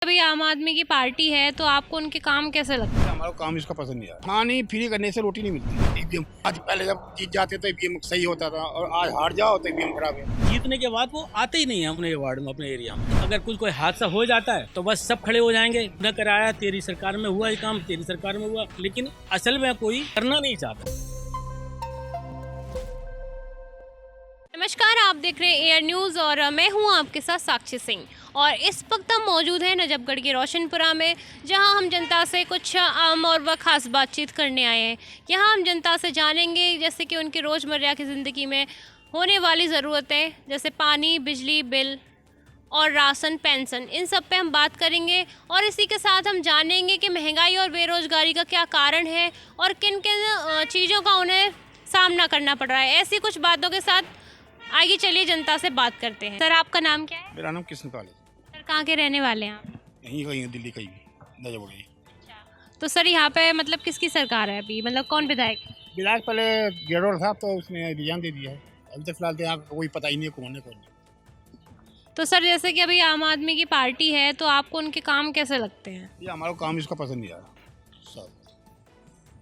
अभी आम आदमी की पार्टी है तो आपको उनके काम कैसे लगते हैं? हमारा काम इसका पसंद नहीं आया। पानी फ्री करने से रोटी नहीं मिलती। ईवीएम आज पहले जब जीत जाते तो ईवीएम सही होता था और आज हार जाओ तो ईवीएम खराब है। जीतने के बाद वो आते ही नहीं है अपने वार्ड में, अपने एरिया में। अगर कुछ कोई हादसा हो जाता है तो बस सब खड़े हो जाएंगे, न कराया तेरी सरकार में हुआ ये काम, तेरी सरकार में हुआ, लेकिन असल में कोई करना नहीं चाहता। नमस्कार, आप देख रहे हैं एयर न्यूज़ और मैं हूं आपके साथ साक्षी सिंह। और इस वक्त हम मौजूद हैं नजफगढ़ के रोशनपुरा में, जहां हम जनता से कुछ आम और व खास बातचीत करने आए हैं। यहां हम जनता से जानेंगे जैसे कि उनकी रोज़मर्रा की ज़िंदगी में होने वाली ज़रूरतें, जैसे पानी, बिजली बिल और राशन, पेंशन, इन सब पे हम बात करेंगे। और इसी के साथ हम जानेंगे कि महंगाई और बेरोज़गारी का क्या कारण है और किन किन चीज़ों का उन्हें सामना करना पड़ रहा है। ऐसी कुछ बातों के साथ आगे चलिए जनता से बात करते हैं। सर, आपका नाम क्या है? मेरा नाम कृष्णपाल है। सर, कहाँ के रहने वाले हैं आप? यहीं कहीं दिल्ली कहीं भी नजफगढ़। तो सर, यहाँ पे मतलब किसकी सरकार है अभी, मतलब कौन विधायक है? विधायक पहले गेहलोत था तो उसने रिजाइन दे दिया है। अभी तो फिलहाल तो यहाँ कोई पता ही नहीं है कौन है कौन नहीं। तो सर, जैसे कि अभी आम आदमी की पार्टी है तो आपको उनके काम कैसे लगते हैं? ये हमारा काम इसका पसंद नहीं आया सब।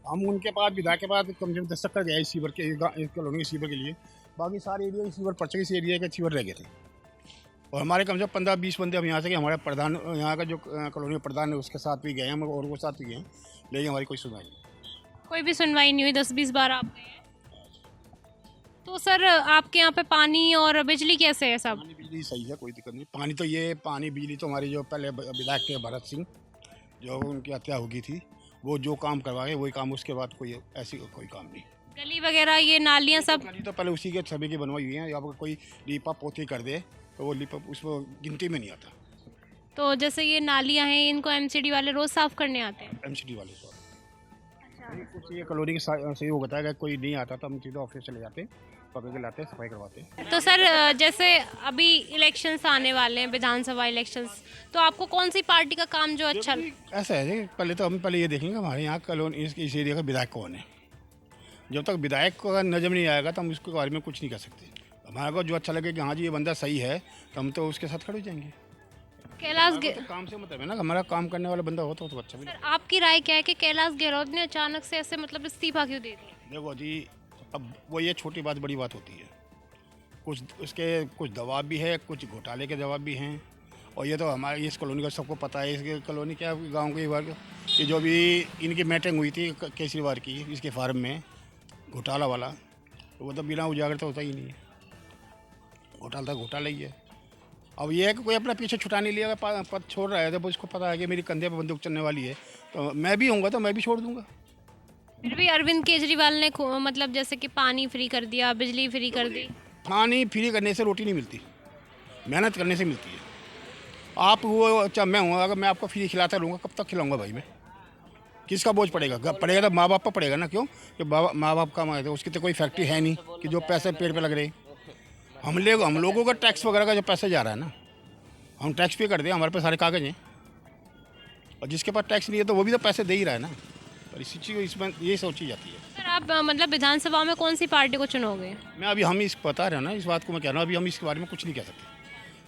हम उनके पास विधायक के पास कम से कम 10 तक गए सीवर के कॉलोनी के सीवर के लिए। बाकी सारे एरिया के सीवर पड़ चुके, इस एरिया के सीवर रह गए थे। और हमारे कम से कम 15-20 बंदे हम यहाँ से गए। हमारे प्रधान, यहाँ का जो कॉलोनी प्रधान है उसके साथ भी गए हम और वो साथ भी गए हैं, लेकिन हमारी कोई सुनवाई नहीं। कोई भी सुनवाई नहीं हुई, 10-20 बार आप गए हैं। तो सर, आपके यहाँ पे पानी और बिजली कैसे है सब? पानी बिजली सही है, कोई दिक्कत नहीं। पानी तो ये पानी बिजली तो हमारी जो पहले विधायक थे भरत सिंह, जो उनकी हत्या हो गई थी, वो जो काम करवाए वही काम, उसके बाद कोई ऐसी कोई काम नहीं। गली वगैरह, ये नालियाँ सब? नाली तो पहले उसी के सभी की बनवाई हुई है। अब कोई लीपा पोती कर दे तो वो लीपा उसको गिनती में नहीं आता। तो जैसे ये नालियाँ हैं, इनको एमसीडी वाले रोज़ साफ़ करने आते हैं? एमसीडी वाले को कुछ ये कॉलोनी के सही हो गया है, कोई नहीं आता तो हम सीधा ऑफिस चले जाते, पकड़ के लाते, सफाई करवाते हैं। तो सर, जैसे अभी इलेक्शंस आने वाले हैं, विधानसभा इलेक्शंस, तो आपको कौन सी पार्टी का काम जो अच्छा? ऐसा है कि पहले तो हम ये देखेंगे हमारे यहाँ कॉलोनी इस एरिया का विधायक कौन है। जब तक विधायक को नजर नहीं आएगा तो हम उसके बारे में कुछ नहीं कर सकते। हमारे को जो अच्छा लगे कि हाँ जी ये बंदा सही है तो हम तो उसके साथ खड़े हो जाएंगे। कैलाश तो काम से मतलब है ना, हमारा काम करने वाला बंदा हो तो अच्छा भी। सर, आपकी राय क्या है कि कैलाश गहलोत ने अचानक से ऐसे मतलब इस्तीफा क्यों दे दिया? देखो जी, अब वो ये छोटी बात बड़ी बात होती है। कुछ उसके कुछ दबाव भी है, कुछ घोटाले के दबाव भी हैं। और ये तो हमारे इस कॉलोनी का सबको पता है। इसके कॉलोनी क्या गांव के वर्ग कि जो भी इनकी मीटिंग हुई थी केजरीवाल की इसके फार्म में घोटाला वाला, तो वो तो बिना उजागर तो होता ही नहीं है। घोटाला तो घोटाला ही है। अब ये है कि कोई अपना पीछे छुटा नहीं लिया, पद छोड़ रहा है तो उसको पता है कि मेरी कंधे पर बंदूक चलने वाली है, तो मैं भी होऊंगा तो मैं भी छोड़ दूंगा। फिर भी अरविंद केजरीवाल ने मतलब जैसे कि पानी फ्री कर दिया, बिजली फ्री कर दी। पानी फ्री करने से रोटी नहीं मिलती, मेहनत करने से मिलती है। आप वो चाहे मैं हूँ, अगर मैं आपको फ्री खिलाता रहूँगा कब तक खिलाऊंगा भाई मैं? किसका बोझ पड़ेगा? पड़ेगा तो माँ बाप पर पड़ेगा ना। क्यों कि माँ बाप का माँ, तो उसकी तो कोई फैक्ट्री है नहीं कि जो पैसे पेड़ पे लग रहे। हम लोगों का टैक्स वगैरह का जो पैसा जा रहा है ना, हम टैक्स पे करते हैं, हमारे पास सारे कागज हैं। और जिसके पास टैक्स नहीं है तो वो भी तो पैसे दे ही रहा है ना। और इसी चीज़ को इसमें ये सोची जाती है। सर, आप मतलब विधानसभा में कौन सी पार्टी को चुनोगे? मैं अभी हम इस बता रहे हैं ना, इस बात को मैं कह रहा हूँ, अभी हम इसके बारे में कुछ नहीं कह सकते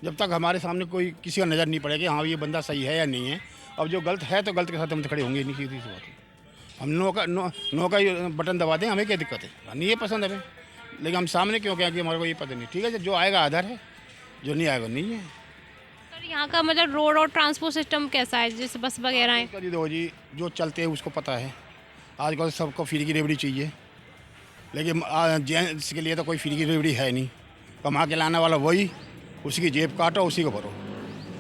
जब तक हमारे सामने कोई किसी का नज़र नहीं पड़ेगा हाँ ये बंदा सही है या नहीं है। अब जो गलत है तो गलत के साथ हम तो खड़े होंगे नहीं, सीधी सी बात है। हम नो का बटन दबा दें, हमें क्या दिक्कत है? नहीं है पसंद हमें, लेकिन हम सामने क्यों क्या कि हमारे को ये पता नहीं। ठीक है, जो आएगा आधार है, जो नहीं आएगा नहीं है। सर, यहाँ का मतलब रोड और ट्रांसपोर्ट सिस्टम कैसा है, जैसे बस वगैरह है? देखो जी, जो चलते हैं उसको पता है। आजकल सबको फ्री की रेवड़ी चाहिए, लेकिन जेंट्स के लिए तो कोई फ्री की रेवड़ी है नहीं। कमा के लाने वाला वही, उसी की जेब काटो उसी को भरो।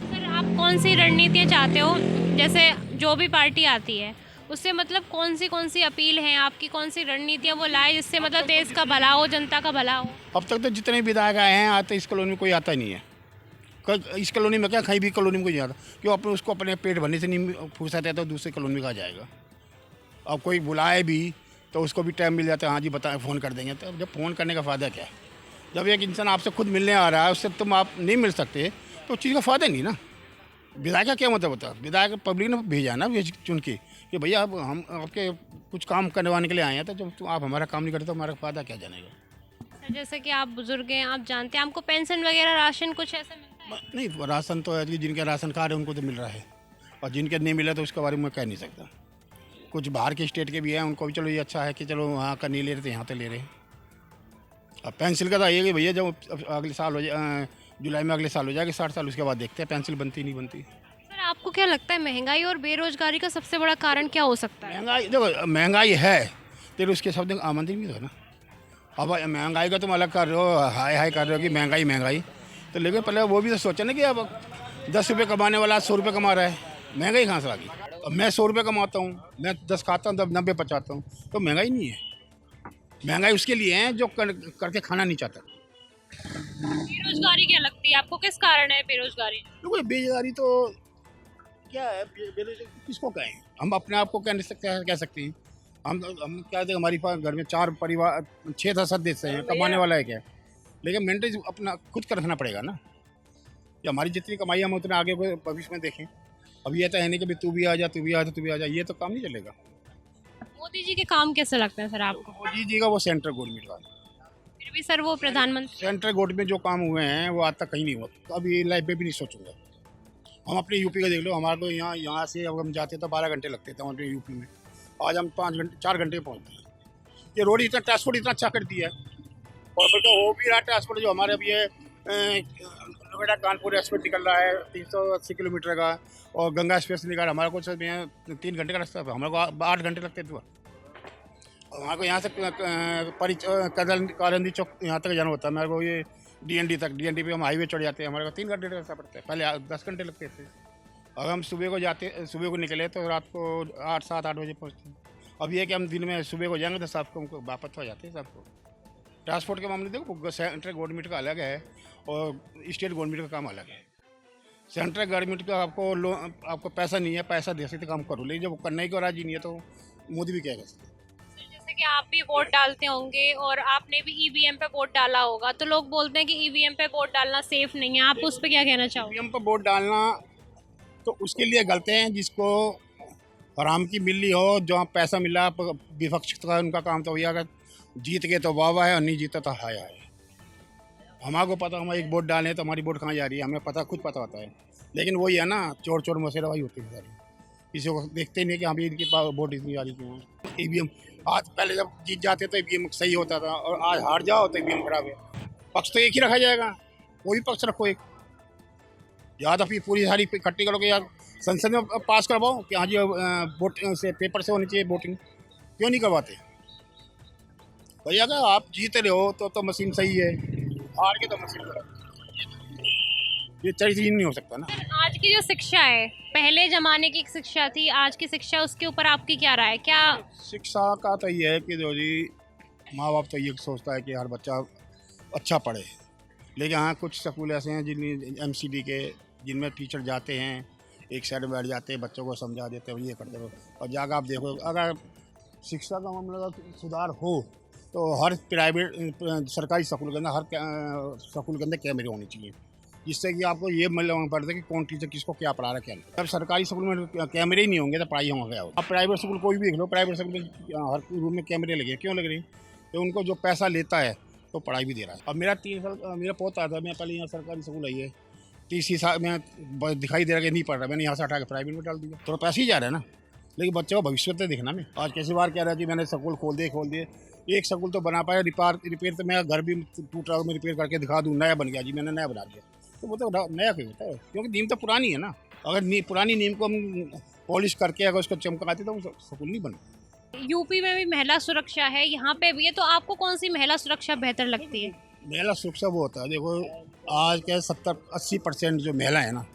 सर, आप कौन सी रणनीतियाँ चाहते हो, जैसे जो भी पार्टी आती है उससे मतलब कौन सी अपील है आपकी, कौन सी रणनीतियाँ वो लाए जिससे मतलब देश का भला हो, जनता का भला हो? अब तक तो जितने विधायक आए हैं आते इस कॉलोनी में कोई आता ही नहीं है। इस कॉलोनी में क्या, कहीं भी कॉलोनी में कोई नहीं आता। क्यों? अपने उसको अपने पेट भरने से नहीं फुर्सत है तो दूसरी कॉलोनी में कहाँ जाएगा? अब कोई बुलाए भी तो उसको भी टाइम मिल जाता है, हाँ जी बताएं फ़ोन कर देंगे। तो जब फ़ोन करने का फ़ायदा क्या है? जब एक इंसान आपसे खुद मिलने आ रहा है उससे तुम आप नहीं मिल सकते तो उस चीज़ का फ़ायदा नहीं ना। विधायक का क्या मतलब होता है? विधायक पब्लिक ने भेजा ना चुन के कि भैया अब हम आपके कुछ काम करवाने के लिए आए हैं, तो जब आप हमारा काम नहीं करते तो हमारा फ़ायदा क्या जानेगा? सर, जैसे कि आप बुजुर्ग हैं, आप जानते हैं, आपको पेंशन वगैरह राशन कुछ ऐसा मिलता है? नहीं, राशन तो है कि जिनके राशन कार्ड है उनको तो मिल रहा है। और जिनके नहीं मिला तो उसके बारे में मैं कह नहीं सकता। कुछ बाहर के स्टेट के भी हैं, उनको भी चलो ये अच्छा है कि चलो वहाँ का नहीं ले रहे तो यहाँ तो ले रहे हैं। अब पेंसिल का तो ये कि भैया जब अगले साल हो जाए, जुलाई में अगले साल हो जाएगा 60 साल, उसके बाद देखते हैं पेंसिल बनती नहीं बनती। सर आपको क्या लगता है महंगाई और बेरोजगारी का सबसे बड़ा कारण क्या हो सकता है? महंगाई देखो, महंगाई है तो उसके शब्द आमदनी भी तो है ना। अब महंगाई का तुम अलग कर रहे हो, हाई हाई कर रहे हो कि महंगाई महंगाई, तो लेकिन पहले वो भी तो सोचा ना कि अब 10 रुपये कमाने वाला 100 रुपये कमा रहा है, महंगाई कहाँ से आ गई? अब मैं 100 रुपये कमाता हूँ, मैं 10 खाता हूँ, तब 90 बचाता हूँ, तो महंगाई नहीं है। महंगाई उसके लिए है जो करके खाना नहीं चाहता। बेरोजगारी क्या लगती है आपको, किस कारण है बेरोजगारी? देखो बेरोजगारी तो क्या है, बेरोजगारी किसको कहें? हम अपने आप को कह सकते हैं। हम क्या थे, हमारी घर में 4 परिवार 6 सदस्य हैं, कमाने वाला है क्या? लेकिन मेंटेन अपना खुद कर रखना पड़ेगा ना। कि हमारी जितनी कमाई हम उतना आगे भविष्य में देखें। अब ये तो है नहीं कि तू भी आ जा, तू भी आ जा, तू भी आ जा, ये तो काम नहीं चलेगा। मोदी जी के काम कैसे लगते हैं सर आपको? मोदी जी का वो सेंट्रल गवर्नमेंट का, फिर भी सर वो प्रधानमंत्री। सेंट्रल गवर्नमेंट में जो काम हुए हैं वो आज तक कहीं नहीं हुआ, तो अभी लाइफ में भी नहीं सोचूंगा। हम अपने यूपी का देख लो, हमारे को यहाँ से अब हम जाते तो 12 घंटे लगते थे हमारे यूपी में, आज हम 4 घंटे में पहुँचते हैं। ये रोड इतना, ट्रांसपोर्ट इतना अच्छा कर दिया है। और फिर तो हो भी रहा ट्रांसपोर्ट, जो हमारे अभी ये नोएडा कानपुर एक्सप्रेस निकल रहा है 380 किलोमीटर का, और गंगा एक्सप्रेस निकल रहा है, हमारे को 3 घंटे का रास्ता है, हमारे को 8 घंटे लगते थे। हमारे को यहाँ से कारंदी चौक यहाँ तक जाना होता है, हमारे को ये डीएनडी तक, डीएनडी पे हम हाईवे चढ़ जाते हैं, हमारे को 3 घंटे का रास्ता पड़ता है, पहले 10 घंटे लगते थे। अगर हम सुबह को निकले तो रात को 7-8 बजे पहुँचते हैं। अब ये कि हम दिन में सुबह को जाएंगे तो शाम को हमको वापस हो जाते हैं। सबको ट्रांसपोर्ट के मामले देखो, सेंट्रल गवर्नमेंट का अलग है और स्टेट गवर्नमेंट का काम अलग है। सेंट्रल गवर्नमेंट का आपको पैसा नहीं है, पैसा दे सकते काम करो, लेकिन जब करने को राजी नहीं है तो मोदी भी क्या कर सकते। जैसे कि आप भी वोट डालते होंगे और आपने भी ईवीएम पे वोट डाला होगा, तो लोग बोलते हैं कि ईवीएम पे वोट डालना सेफ नहीं है, आप उस पर क्या कहना चाहोगे? ईवीएम पर वोट डालना तो उसके लिए गलत हैं जिसको हराम की मिली हो, जहाँ पैसा मिला विपक्ष का उनका काम तो भैया, अगर जीत गए तो वाह वाह है और नहीं जीता तो हाय हाय। हमारे को पता, हम एक वोट डालें तो हमारी वोट कहाँ जा रही है हमें पता, खुद पता होता है। लेकिन वही है ना, चोर चोर मसेराबाई होती है सारी, किसी को देखते ही नहीं कि हाँ इनके पास वोट इतनी जा रही थी। ईवीएम आज पहले जब जीत जाते तो ईवीएम सही होता था, और आज हार जाओ तो ईवीएम खराब है। पक्ष तो एक ही रखा जाएगा, कोई पक्ष रखो एक, या तो फिर पूरी सारी इकट्ठी करोगे, या संसद में पास करवाओ कि हाँ जी वोट से पेपर से होनी चाहिए वोटिंग, क्यों नहीं करवाते भैया? अगर आप जीत रहे हो तो मशीन सही है, हार के तो मशीन खराब, ये चीज नहीं हो सकता ना। आज की जो शिक्षा है, पहले जमाने की एक शिक्षा थी, आज की शिक्षा, उसके ऊपर आपकी क्या राय है? क्या शिक्षा का तो ये है कि जो जी माँ बाप तो ये सोचता है कि हर बच्चा अच्छा पढ़े, लेकिन हाँ कुछ स्कूल ऐसे हैं जिनमें MCD के, जिनमें टीचर जाते हैं एक साइड में बैठ जाते हैं, बच्चों को समझा देते हैं ये करते रहो, और जाकर आप देखो अगर शिक्षा का मामला का सुधार हो तो हर प्राइवेट सरकारी स्कूल के अंदर, हर स्कूल के अंदर कैमरे होने चाहिए, जिससे कि आपको ये मालूम पड़ता है कि कौन टीचर किसको क्या पढ़ा रहा है क्या नहीं। जब सरकारी स्कूल में कैमरे ही नहीं होंगे तो पढ़ाई होगा क्या होगा? अब प्राइवेट स्कूल कोई भी देख लो, प्राइवेट स्कूल में हर रूम में कैमरे लगे, क्यों लग रहे हैं? तो उनको जो पैसा लेता है तो पढ़ाई भी दे रहा है। अब मेरा 3 साल मेरा पोता था, मैं पहले यहाँ सरकारी स्कूल आई है, 30 साल में दिखाई दे रहा कि नहीं पढ़ रहा, मैंने यहाँ से हटा के प्राइवेट में डाल दिया, तो पैसे ही जा रहा है ना। लेकिन बच्चों का भविष्य तो देखना। मैं आज कैसी बार कह रहा कि मैंने स्कूल खोल दिए, एक स्कूल तो बना पाया, रिपेयर तो मैं घर भी टूट रहा हूँ, मैं रिपेयर करके दिखा दूँ, नया बन गया जी, मैंने नया बना दिया, तो वो तो नया क्यों होता है? क्योंकि नीम तो पुरानी है ना। अगर पुरानी नीम को हम पॉलिश करके अगर उसको चमकाते तो वो स्कूल नहीं बनता। यूपी में भी महिला सुरक्षा है, यहाँ पे भी है, तो आपको कौन सी महिला सुरक्षा बेहतर लगती है? महिला सुरक्षा वो होता है, देखो आज के 70-80% जो महिला है ना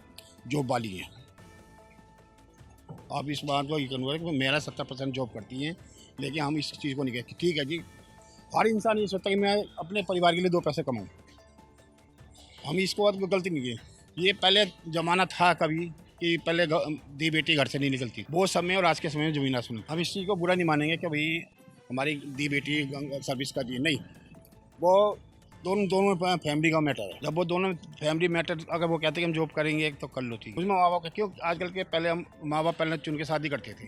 जॉब वाली है। आप इस बात को यकीन करें कि महिला 70% जॉब करती हैं, लेकिन हम इस चीज़ को नहीं कहते। ठीक है जी, हर इंसान ये सोचता है कि मैं अपने परिवार के लिए 2 पैसे कमाऊँ, हम इसको बात को गलती नहीं की। ये पहले ज़माना था कभी कि पहले दी बेटी घर से नहीं निकलती, वो समय और आज के समय में ज़मीन आसमान। हम इस चीज़ को बुरा नहीं मानेंगे कि भाई हमारी दी बेटी सर्विस का दी, नहीं, वो दोनों फैमिली का मैटर है। जब वो दोनों फैमिली मैटर, अगर वो कहते हैं कि हम जॉब करेंगे तो कर लो, ठीक। उसमें माँ बाप का क्यों, आजकल के पहले हम माँ बाप पहले चुन के शादी करते थे,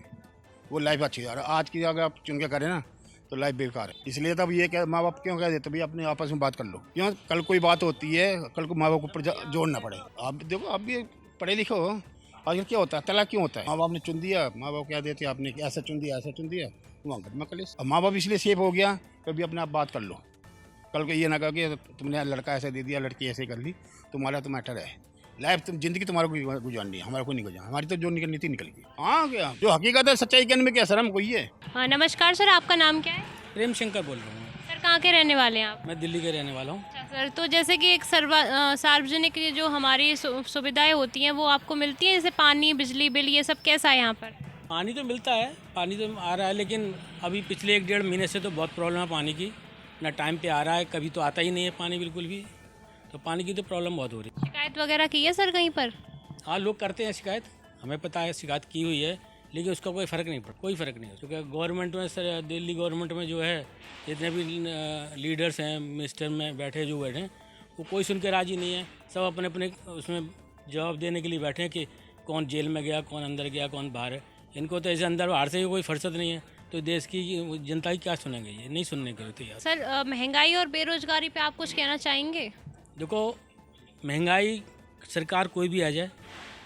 वो लाइफ अच्छी है, और आज की अगर आप चुन के करें ना तो लाइफ बेकार है। इसलिए तब ये क्या माँ बाप क्यों कह देते भाई अपने आपस में बात कर लो, क्यों कल कोई बात होती है, कल को माँ बाप को ऊपर जोड़ना पड़े। आप देखो, आप भी पढ़े लिखो, और क्या होता है, तलाक क्यों होता है? माँ बाप ने चुन दिया, माँ बाप क्या देते, आपने ऐसा चुन दिया, ऐसा चुन दिया, वहाँ घर में कलेश। अब माँ बाप इसलिए सेफ हो गया, कभी अपने आप बात कर लो, कल को ये ना कहो कि तुमने लड़का ऐसे दे दिया, लड़की ऐसे कर ली, तुम्हारा तो मैटर है, लाइफ तुम जिंदगी तुम्हारा को गुजारनी है, हमारा को नहीं गुजारना, हमारी तो जो निकलनी थी निकल गई। हाँ, क्या जो हकीकत है, सच्चाई कहने में क्या शर्म कोई है। हाँ, नमस्कार सर, आपका नाम क्या है? प्रेम शंकर बोल रहा हूँ। सर कहाँ के रहने वाले हैं आप? मैं दिल्ली के रहने वाला हूँ। अच्छा सर, तो जैसे कि एक सार्वजनिक ये जो हमारी सुविधाएं होती हैं वो आपको मिलती हैं, जैसे पानी, बिजली बिल, ये सब कैसा है यहाँ पर? पानी तो मिलता है, पानी तो आ रहा है, लेकिन अभी पिछले 1-1.5 महीने से तो बहुत प्रॉब्लम है पानी की। ना टाइम पे आ रहा है, कभी तो आता ही नहीं है पानी बिल्कुल भी, तो पानी की तो प्रॉब्लम बहुत हो रही है। शिकायत वगैरह की है सर कहीं पर? हाँ, लोग करते हैं शिकायत, हमें पता है शिकायत की हुई है, लेकिन उसका कोई फ़र्क नहीं पड़ा, कोई फ़र्क नहीं है। क्योंकि गवर्नमेंट में सर, दिल्ली गवर्नमेंट में जो है जितने भी लीडर्स हैं, मिनिस्टर में बैठे जो बैठे हैं, वो कोई सुन के राज़ी नहीं है। सब अपने अपने उसमें जवाब देने के लिए बैठे हैं कि कौन जेल में गया, कौन अंदर गया, कौन बाहर है। इनको तो ऐसे अंदर बाहर से कोई फुर्सत नहीं है, तो देश की जनता की क्या सुनेंगे, ये नहीं सुनने के होते यार। सर महंगाई और बेरोजगारी पे आप कुछ कहना चाहेंगे? देखो, महंगाई सरकार कोई भी आ जाए,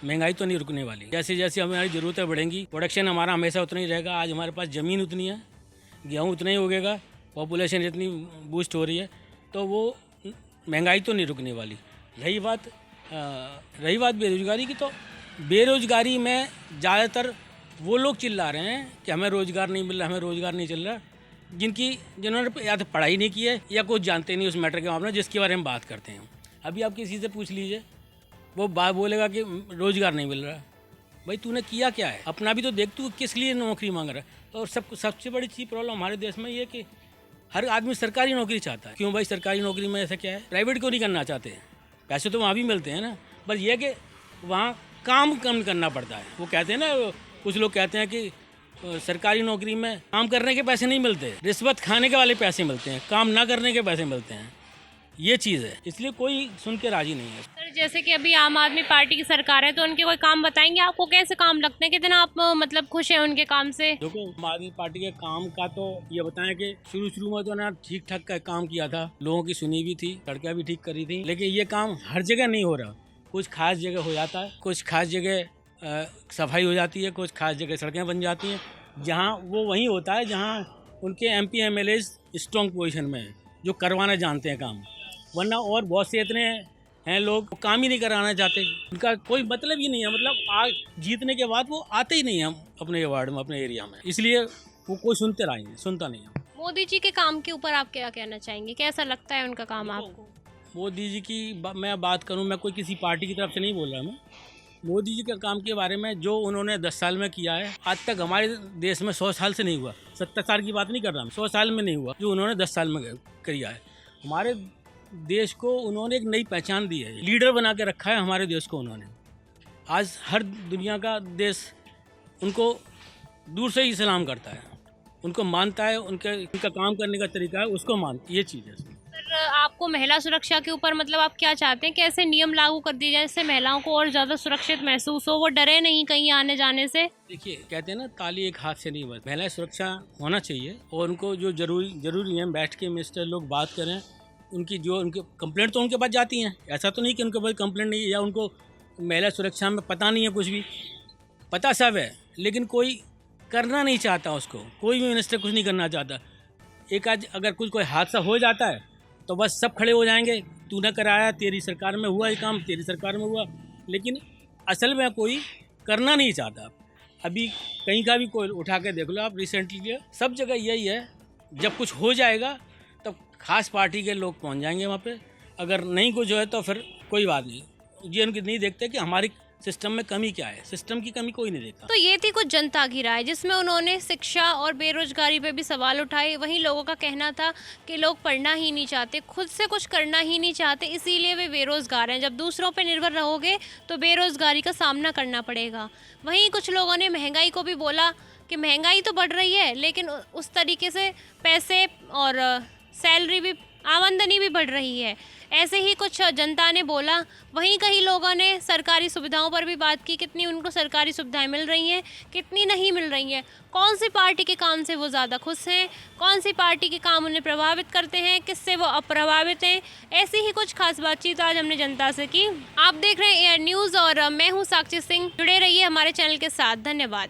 महंगाई तो नहीं रुकने वाली। जैसे जैसे हमारी ज़रूरतें बढ़ेंगी, प्रोडक्शन हमारा हमेशा उतना ही रहेगा। आज हमारे पास ज़मीन उतनी है, गेहूँ उतना ही उगेगा, पॉपुलेशन इतनी बूस्ट हो रही है, तो वो महंगाई तो नहीं रुकने वाली। रही बात बेरोज़गारी की, तो बेरोज़गारी में ज़्यादातर वो लोग चिल्ला रहे हैं कि हमें रोज़गार नहीं मिल रहा, हमें रोज़गार नहीं चल रहा, जिन्होंने या तो पढ़ाई नहीं की है या कुछ जानते नहीं उस मैटर के मामले में जिसके बारे में बात करते हैं। अभी आप किसी से पूछ लीजिए, वो बात बोलेगा कि रोज़गार नहीं मिल रहा। भाई तूने किया क्या है? अपना भी तो देख, तू किस लिए नौकरी मांग रहा है। और सबसे बड़ी चीज़ प्रॉब्लम हमारे देश में ये है कि हर आदमी सरकारी नौकरी चाहता है। क्यों भाई? सरकारी नौकरी में ऐसा क्या है? प्राइवेट क्यों नहीं करना चाहते हैं? पैसे तो वहाँ भी मिलते हैं ना, बस ये कि वहाँ काम कम करना पड़ता है। वो कहते हैं ना, कुछ लोग कहते हैं कि सरकारी नौकरी में काम करने के पैसे नहीं मिलते, रिश्वत खाने के वाले पैसे मिलते हैं, काम ना करने के पैसे मिलते हैं। ये चीज़ है, इसलिए कोई सुन के राजी नहीं है। सर जैसे कि अभी आम आदमी पार्टी की सरकार है, तो उनके कोई काम बताएंगे आपको, कैसे काम लगते हैं, कितना आप मतलब खुश हैं उनके काम से? देखो, आम आदमी पार्टी के काम का तो ये बताएं कि शुरू में तो ना ठीक ठाक का काम किया था, लोगों की सुनी भी थी, सड़कें भी ठीक करी थी, लेकिन ये काम हर जगह नहीं हो रहा। कुछ खास जगह हो जाता है, कुछ खास जगह सफाई हो जाती है, कुछ खास जगह सड़कें बन जाती हैं। जहाँ वो वहीं होता है जहाँ उनके MP MLA स्ट्रॉन्ग पोजीशन में है, जो करवाना जानते हैं काम, वरना और बहुत से इतने हैं लोग काम ही नहीं कराना चाहते, उनका कोई मतलब ही नहीं है। मतलब आज जीतने के बाद वो आते ही नहीं हैं अपने वार्ड में, अपने एरिया में, इसलिए वो कोई सुनता नहीं है। मोदी जी के काम के ऊपर आप क्या कहना चाहेंगे, कैसा लगता है उनका काम आपको? मोदी जी की मैं बात करूं, मैं कोई किसी पार्टी की तरफ से नहीं बोल रहा। मैं मोदी जी के काम के बारे में, जो उन्होंने 10 साल में किया है, आज तक हमारे देश में 100 साल से नहीं हुआ। 70 साल की बात नहीं कर रहा, 100 साल में नहीं हुआ जो उन्होंने 10 साल में किया है। हमारे देश को उन्होंने एक नई पहचान दी है, लीडर बना के रखा है हमारे देश को उन्होंने। आज हर दुनिया का देश उनको दूर से ही सलाम करता है, उनको मानता है, उनका काम करने का तरीका है उसको मानता, ये चीज़ है। सर आपको महिला सुरक्षा के ऊपर मतलब आप क्या चाहते हैं, कैसे नियम लागू कर दिए जाए जिससे महिलाओं को और ज़्यादा सुरक्षित महसूस हो, वो डरे नहीं कहीं आने जाने से? देखिए, कहते हैं ना, ताली एक हाथ से नहीं बजती। महिला सुरक्षा होना चाहिए, और उनको जो जरूरी है, बैठ के मिनिस्टर लोग बात करें, उनकी कंप्लेंट तो उनके पास जाती हैं। ऐसा तो नहीं कि उनके पास कंप्लेंट नहीं है या उनको महिला सुरक्षा में पता नहीं है, कुछ भी पता सब है, लेकिन कोई करना नहीं चाहता उसको। कोई भी मिनिस्टर कुछ नहीं करना चाहता। एक आज अगर कोई हादसा हो जाता है तो बस सब खड़े हो जाएंगे, तूने कराया, तेरी सरकार में हुआ ये काम, तेरी सरकार में हुआ, लेकिन असल में कोई करना नहीं चाहता। अभी कहीं का भी कोई उठा के देख लो आप, रिसेंटली सब जगह यही है, जब कुछ हो जाएगा तब खास पार्टी के लोग पहुंच जाएंगे वहाँ पे। अगर नहीं कुछ है तो फिर कोई बात नहीं, ये उनकी नहीं देखते कि हमारी सिस्टम में कमी क्या है। सिस्टम की कमी कोई नहीं देखता। तो ये थी कुछ जनता की राय, जिसमें उन्होंने शिक्षा और बेरोजगारी पे भी सवाल उठाए। वहीं लोगों का कहना था कि लोग पढ़ना ही नहीं चाहते, खुद से कुछ करना ही नहीं चाहते, इसीलिए वे बेरोजगार हैं। जब दूसरों पे निर्भर रहोगे तो बेरोजगारी का सामना करना पड़ेगा। वहीं कुछ लोगों ने महंगाई को भी बोला कि महंगाई तो बढ़ रही है, लेकिन उस तरीके से पैसे और सैलरी भी आमदनी भी बढ़ रही है। ऐसे ही कुछ जनता ने बोला। वहीं कई लोगों ने सरकारी सुविधाओं पर भी बात की, कितनी उनको सरकारी सुविधाएं मिल रही हैं, कितनी नहीं मिल रही हैं, कौन सी पार्टी के काम से वो ज़्यादा खुश हैं, कौन सी पार्टी के काम उन्हें प्रभावित करते हैं, किससे वो अप्रभावित हैं। ऐसी ही कुछ खास बातचीत आज हमने जनता से की। आप देख रहे हैं एयर न्यूज़ और मैं हूँ साक्षी सिंह। जुड़े रहिए हमारे चैनल के साथ। धन्यवाद।